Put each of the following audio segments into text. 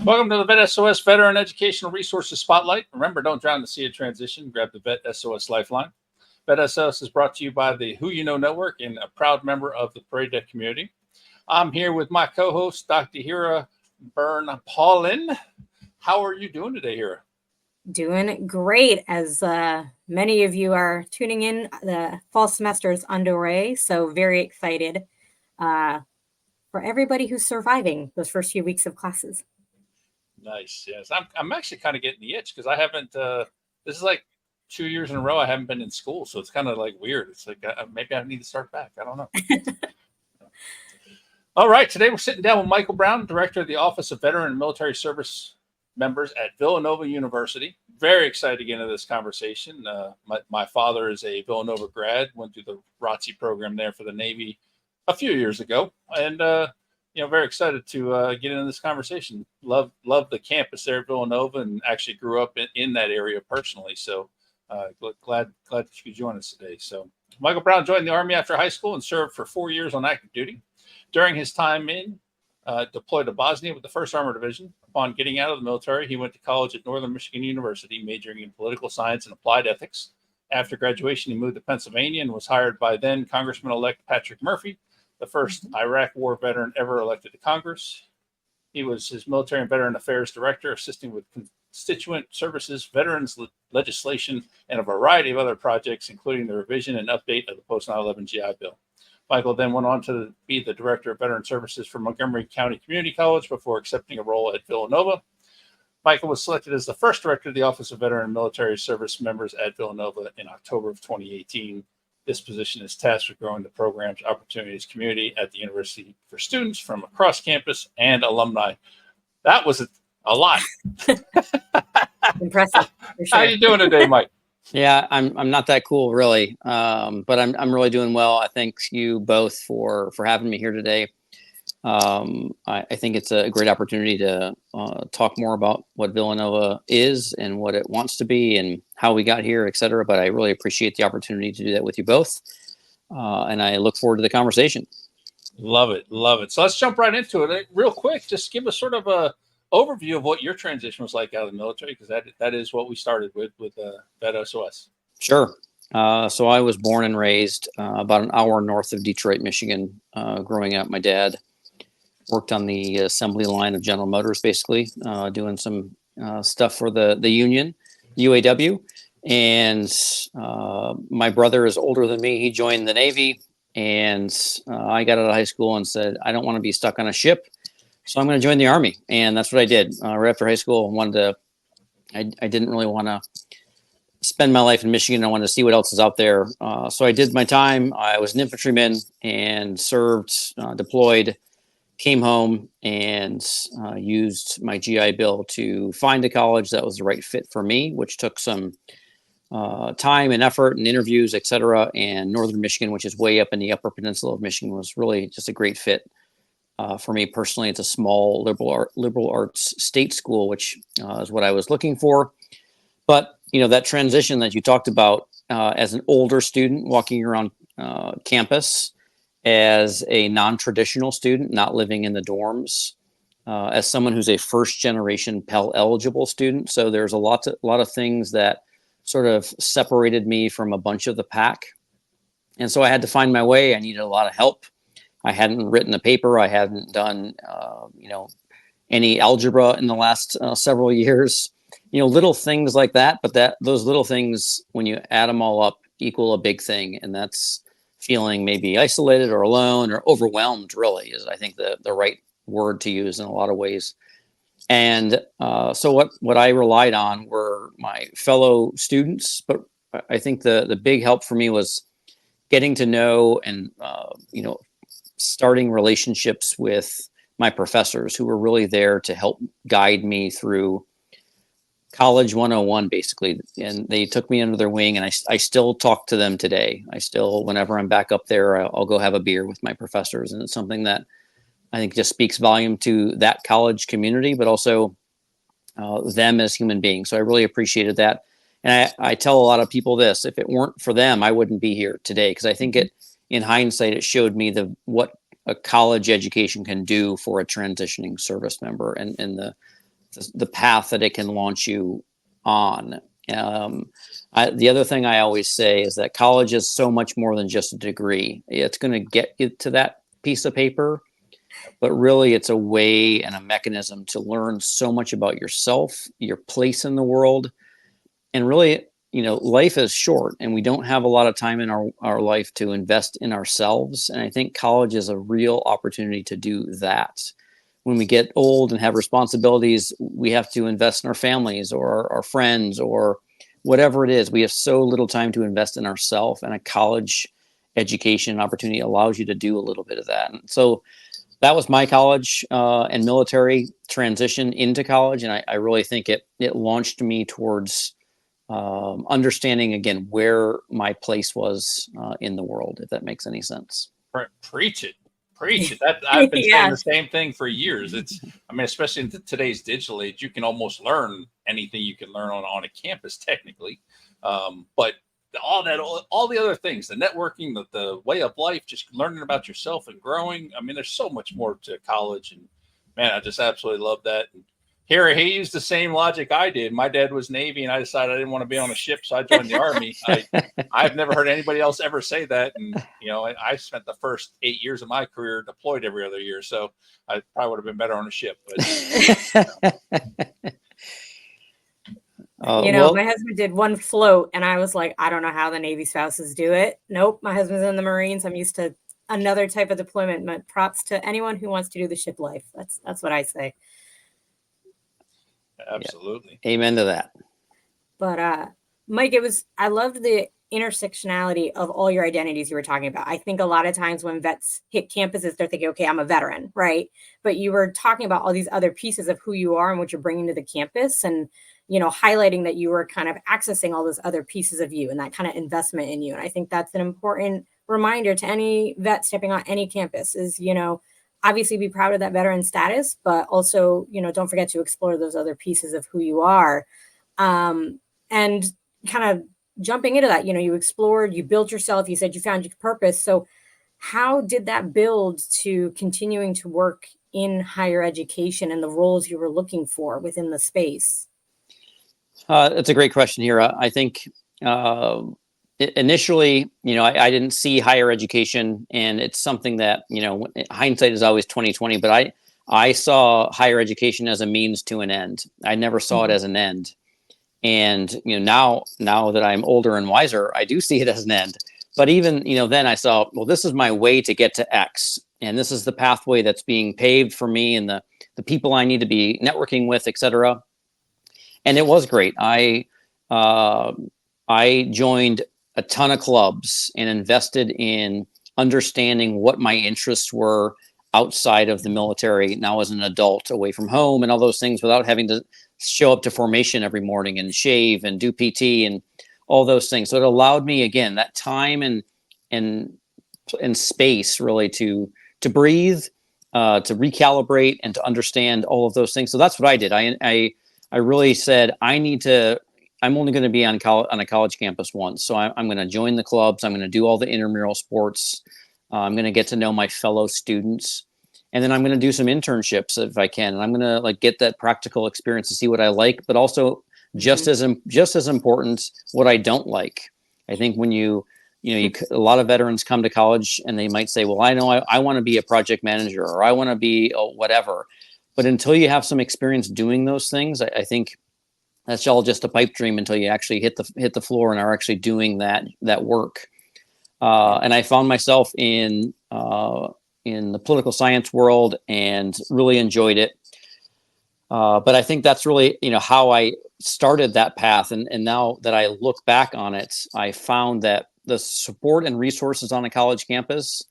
Welcome to the Vet S.O.S. Veteran Educational Resources Spotlight. Remember, don't drown in the sea of transition. Grab the Vet S.O.S. Lifeline. Vet S.O.S. is brought to you by the Who You Know Network and a proud member of the Parade Deck community. I'm here with my co-host, Dr. Hira Byrne-Paulin. How are you doing today, Hira? Doing great. As many of you are tuning in, the fall semester is underway, so very excited for everybody who's surviving those first few weeks of classes. Nice. Yes, I'm actually kind of getting the itch because I haven't. This is like 2 years in a row I haven't been in school, so it's kind of like weird. It's like maybe I need to start back. I don't know. All right, today we're sitting down with Michael Brown, Director of the Office of Veteran and Military Service Members at Villanova University. Very excited to get into this conversation. My father is a Villanova grad, went through the ROTC program there for the Navy a few years ago, and very excited to get into this conversation. Love the campus there at Villanova, and actually grew up in that area personally. So glad that you could join us today. So Michael Brown joined the Army after high school and served for 4 years on active duty. During his time deployed to Bosnia with the 1st Armored Division. Upon getting out of the military, he went to college at Northern Michigan University, majoring in political science and applied ethics. After graduation, he moved to Pennsylvania and was hired by then Congressman-elect Patrick Murphy, the first Iraq War veteran ever elected to Congress. He was his Military and Veteran Affairs Director, assisting with constituent services, veterans legislation, and a variety of other projects, including the revision and update of the post 9/11 GI Bill. Michael then went on to be the Director of Veteran Services for Montgomery County Community College before accepting a role at Villanova. Michael was selected as the first Director of the Office of Veteran and Military Service Members at Villanova in October of 2018. This position is tasked with growing the program's opportunities community at the university for students from across campus and alumni. That was a lot. Impressive. For sure. How are you doing today, Mike? Yeah, I'm not that cool, really, but I'm really doing well. I thank you both for having me here today. I think it's a great opportunity to talk more about what Villanova is and what it wants to be and how we got here, et cetera. But I really appreciate the opportunity to do that with you both, and I look forward to the conversation. Love it. So let's jump right into it real quick. Just give us sort of a overview of what your transition was like out of the military, because that is what we started with Vet S.O.S. Sure. So I was born and raised about an hour north of Detroit, Michigan. Growing up, my dad worked on the assembly line of General Motors, basically doing some stuff for the union, UAW. And my brother is older than me. He joined the Navy, and I got out of high school and said, I don't want to be stuck on a ship. So I'm going to join the Army. And that's what I did. Right after high school, I didn't really want to spend my life in Michigan. I wanted to see what else is out there. So I did my time. I was an infantryman and served, deployed, came home, and used my GI Bill to find a college that was the right fit for me, which took some time and effort and interviews, et cetera. And Northern Michigan, which is way up in the Upper Peninsula of Michigan, was really just a great fit. For me personally, it's a small liberal arts state school, which is what I was looking for. But that transition that you talked about as an older student walking around campus, as a non-traditional student, not living in the dorms, as someone who's a first-generation Pell eligible student, so there's a lot of things that sort of separated me from a bunch of the pack, and so I had to find my way. I needed a lot of help. I hadn't written a paper. I hadn't done, any algebra in the last several years. Little things like that. But those little things, when you add them all up, equal a big thing, and that's feeling maybe isolated or alone or overwhelmed. Really, is I think the right word to use in a lot of ways. And so what I relied on were my fellow students, but I think the big help for me was getting to know and starting relationships with my professors who were really there to help guide me through college 101, basically. And they took me under their wing, and I still talk to them today. Whenever I'm back up there, I'll go have a beer with my professors. And it's something that I think just speaks volume to that college community, but also them as human beings. So I really appreciated that. And I tell a lot of people this: if it weren't for them, I wouldn't be here today, because I think in hindsight, it showed me what a college education can do for a transitioning service member, and the the path that it can launch you on. The other thing I always say is that college is so much more than just a degree. It's going to get you to that piece of paper, but really it's a way and a mechanism to learn so much about yourself, your place in the world. And really, life is short and we don't have a lot of time in our life to invest in ourselves. And I think college is a real opportunity to do that. When we get old and have responsibilities, we have to invest in our families or our friends or whatever it is. We have so little time to invest in ourselves, and a college education opportunity allows you to do a little bit of that. And so that was my college and military transition into college. And I really think it launched me towards understanding again where my place was in the world, if that makes any sense. Preach it. That I've been saying Yeah. the same thing for years. Especially in today's digital age, you can almost learn anything you can learn on a campus technically. But all the other things, the networking, the way of life, just learning about yourself and growing. There's so much more to college, and man, I just absolutely love that. And here, he used the same logic I did. My dad was Navy, and I decided I didn't want to be on a ship, so I joined the Army. I've never heard anybody else ever say that. And, I spent the first 8 years of my career deployed every other year, so I probably would have been better on a ship. But, my husband did one float, and I was like, I don't know how the Navy spouses do it. Nope, my husband's in the Marines. I'm used to another type of deployment, but props to anyone who wants to do the ship life. That's what I say. Absolutely. Yeah. Amen to that. But Mike, I loved the intersectionality of all your identities you were talking about. I think a lot of times when vets hit campuses, they're thinking, okay, I'm a veteran, right? But you were talking about all these other pieces of who you are and what you're bringing to the campus, and highlighting that you were kind of accessing all those other pieces of you and that kind of investment in you. And I think that's an important reminder to any vet stepping on any campus is, obviously be proud of that veteran status, but also, don't forget to explore those other pieces of who you are. And kind of jumping into that, you explored, you built yourself, you said you found your purpose. So how did that build to continuing to work in higher education and the roles you were looking for within the space? That's a great question here. I think initially, I didn't see higher education, and it's something that, hindsight is always 2020, but I saw higher education as a means to an end. I never saw it as an end. And, now that I'm older and wiser, I do see it as an end. But even, then I saw, well, this is my way to get to X. And this is the pathway that's being paved for me and the people I need to be networking with, et cetera. And it was great. I joined a ton of clubs and invested in understanding what my interests were outside of the military now as an adult away from home and all those things without having to show up to formation every morning and shave and do PT and all those things. So it allowed me, again, that time and space really to breathe, to recalibrate and to understand all of those things. So that's what I did. I really said, I'm only going to be on a college campus once. So I'm going to join the clubs. I'm going to do all the intramural sports. I'm going to get to know my fellow students. And then I'm going to do some internships if I can. And I'm going to get that practical experience to see what I like, but also just as important, what I don't like. I think when a lot of veterans come to college and they might say, well, I know I want to be a project manager or I want to be whatever. But until you have some experience doing those things, I think that's all just a pipe dream until you actually hit the floor and are actually doing that work. And I found myself in the political science world and really enjoyed it. But I think that's really, how I started that path. And now that I look back on it, I found that the support and resources on a college campus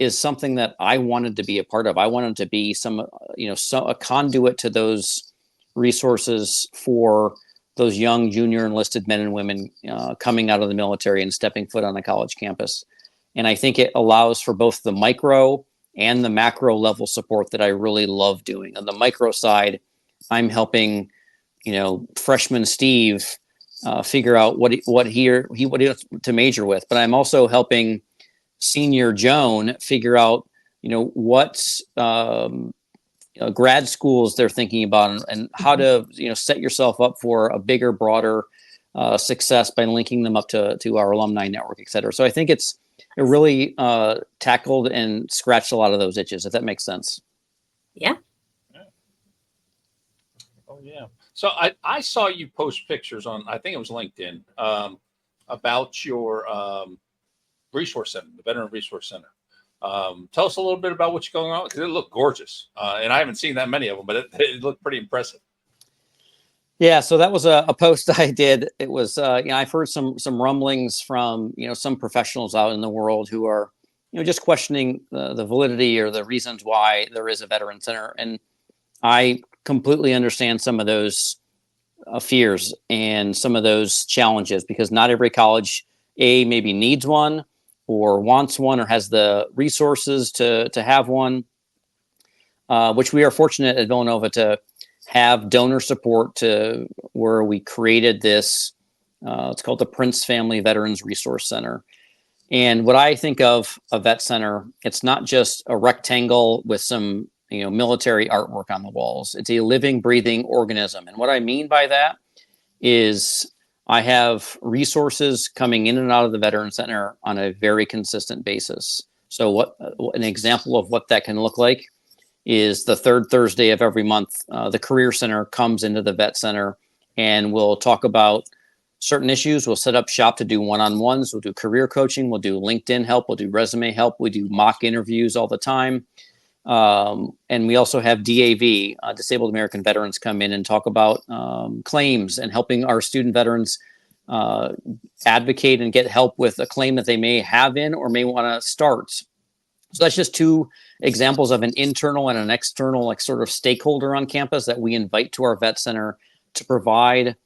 is something that I wanted to be a part of. I wanted to be a conduit to those resources for those young junior enlisted men and women coming out of the military and stepping foot on a college campus. And I think it allows for both the micro and the macro level support that I really love doing. On the micro side, I'm helping, freshman Steve figure out what he wants to major with, but I'm also helping senior Joan figure out, what grad schools they're thinking about, and how to set yourself up for a bigger, broader success by linking them up to our alumni network, et cetera. So I think it really tackled and scratched a lot of those itches, if that makes sense. Yeah. Oh yeah. So I saw you post pictures on, I think it was LinkedIn, about your resource center, the Veteran Resource Center. Tell us a little bit about what's going on, because it looked gorgeous, and I haven't seen that many of them, but it looked pretty impressive. Yeah, so that was a post I did. It was I've heard some rumblings from some professionals out in the world who are just questioning the validity or the reasons why there is a veteran center, and I completely understand some of those fears and some of those challenges, because not every college maybe needs one or wants one or has the resources to have one, which we are fortunate at Villanova to have donor support to where we created this. It's called the Prince Family Veterans Resource Center. And what I think of a vet center, it's not just a rectangle with some military artwork on the walls. It's a living, breathing organism. And what I mean by that is I have resources coming in and out of the Veteran Center on a very consistent basis. So an example of what that can look like is the third Thursday of every month, the Career Center comes into the Vet Center, and we'll talk about certain issues. We'll set up shop to do one-on-ones. We'll do career coaching. We'll do LinkedIn help. We'll do resume help. We do mock interviews all the time. And we also have DAV, Disabled American Veterans, come in and talk about claims and helping our student veterans advocate and get help with a claim that they may have in or may want to start. So that's just two examples of an internal and an external sort of stakeholder on campus that we invite to our vet center to provide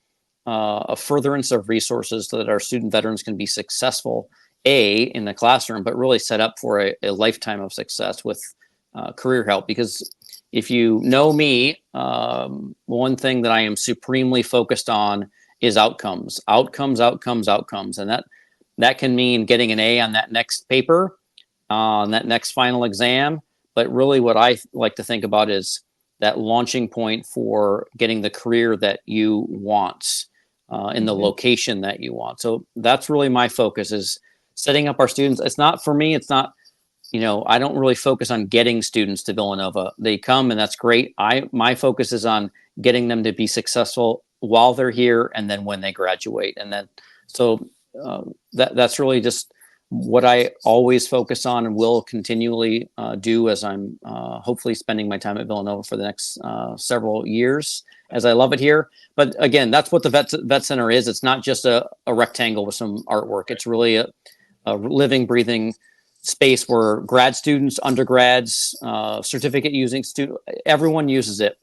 a furtherance of resources so that our student veterans can be successful, in the classroom, but really set up for a lifetime of success with career help. Because if you know me, one thing that I am supremely focused on is outcomes. And that can mean getting an A on that next paper, on that next final exam. But really what I like to think about is that launching point for getting the career that you want in the location that you want. So that's really my focus, is setting up our students. It's not, for me, it's not, I don't really focus on getting students to Villanova. They come and that's great. My focus is on getting them to be successful while they're here and then when they graduate. And then, so that's really just what I always focus on and will continually do as I'm hopefully spending my time at Villanova for the next several years, as I love it here. But again, that's what the vet center is. It's not just a rectangle with some artwork. It's really a living, breathing space where grad students, undergrads, certificate using student, everyone uses it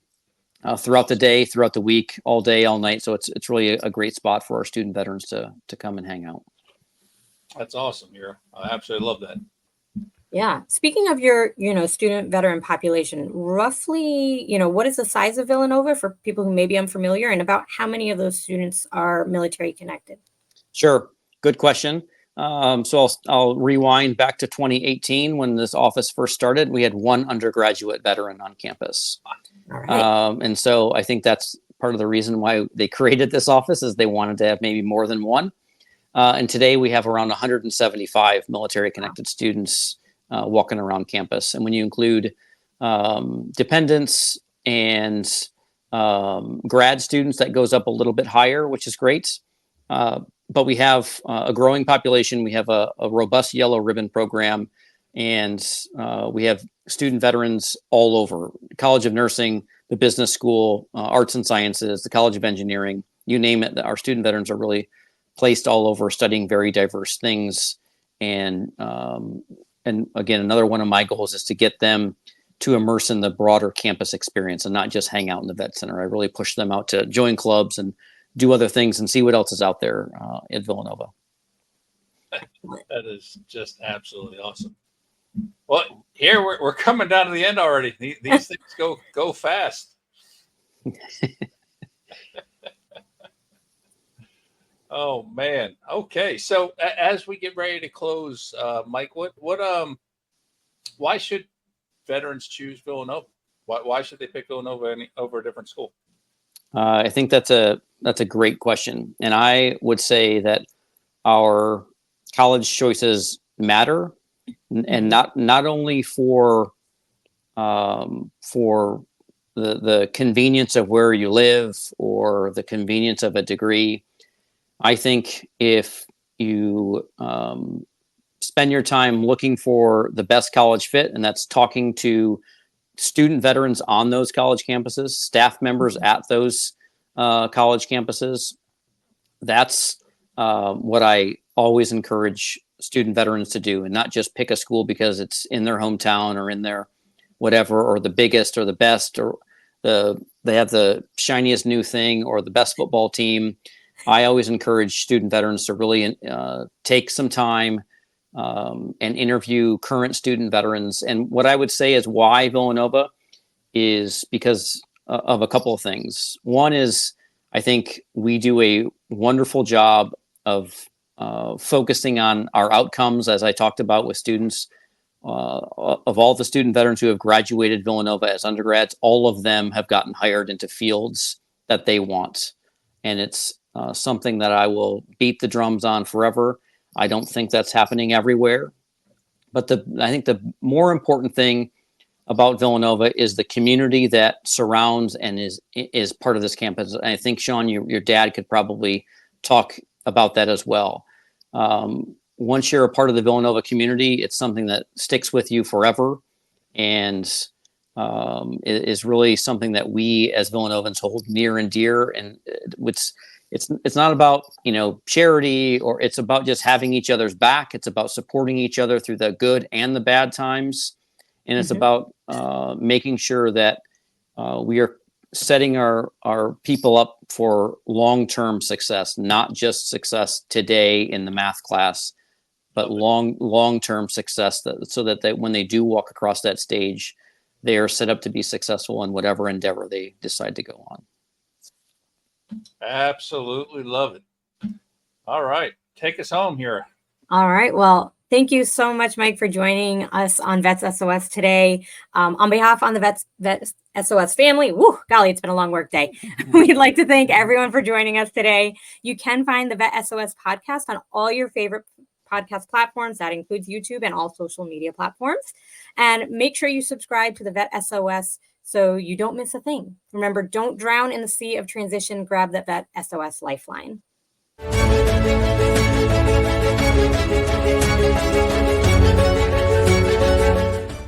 throughout the day, throughout the week, all day, all night. So it's really a great spot for our student veterans to come and hang out. That's awesome, Mira. I absolutely love that. Yeah. Speaking of your, student veteran population, roughly, what is the size of Villanova for people who may be unfamiliar, and about how many of those students are military connected? Sure. Good question. So I'll rewind back to 2018 when this office first started. We had one undergraduate veteran on campus. All right. And so I think that's part of the reason why they created this office, is they wanted to have maybe more than one. And today we have around 175 military connected students walking around campus. And when you include dependents and grad students, that goes up a little bit higher, which is great. But we have a growing population. We have a robust yellow ribbon program, and we have student veterans all over: College of Nursing, the business school, arts and sciences, the College of Engineering, you name it. Our student veterans are really placed all over, studying very diverse things. And again, another one of my goals is to get them to immerse in the broader campus experience and not just hang out in the vet center. I really push them out to join clubs and do other things and see what else is out there at Villanova. That is just absolutely awesome. Well, here we're coming down to the end already. These things go fast. Oh man. Okay. So as we get ready to close, Mike, why should veterans choose Villanova? Why should they pick Villanova over a different school? I think that's a great question, and I would say that our college choices matter, and not only for the convenience of where you live or the convenience of a degree. I think if you spend your time looking for the best college fit, and that's talking to student veterans on those college campuses, staff members at those college campuses, that's what I always encourage student veterans to do, and not just pick a school because it's in their hometown or in their whatever, or the biggest or the best, or they have the shiniest new thing or the best football team. I always encourage student veterans to really take some time and interview current student veterans. And what I would say is why Villanova is because of a couple of things. One is I think we do a wonderful job of focusing on our outcomes, as I talked about with students. Of all the student veterans who have graduated Villanova as undergrads, all of them have gotten hired into fields that they want. And it's something that I will beat the drums on forever. I don't think that's happening everywhere. But I think the more important thing about Villanova is the community that surrounds and is part of this campus. And I think, Sean, your dad could probably talk about that as well. Once you're a part of the Villanova community, it's something that sticks with you forever, and is really something that we as Villanovans hold near and dear. And it's not about charity, or it's about just having each other's back. It's about supporting each other through the good and the bad times, and it's about making sure that we are setting our people up for long-term success, not just success today in the math class, but long-term success, so that when they do walk across that stage, they are set up to be successful in whatever endeavor they decide to go on. Absolutely love it. All right, take us home here. All right. Well, thank you so much, Mike, for joining us on Vets S.O.S. today. On behalf of the Vets S.O.S. family, golly, it's been a long work day. We'd like to thank everyone for joining us today. You can find the Vet S.O.S. podcast on all your favorite podcast platforms. That includes YouTube and all social media platforms. And make sure you subscribe to the Vet S.O.S. so you don't miss a thing. Remember, don't drown in the sea of transition. Grab that Vet S.O.S. lifeline.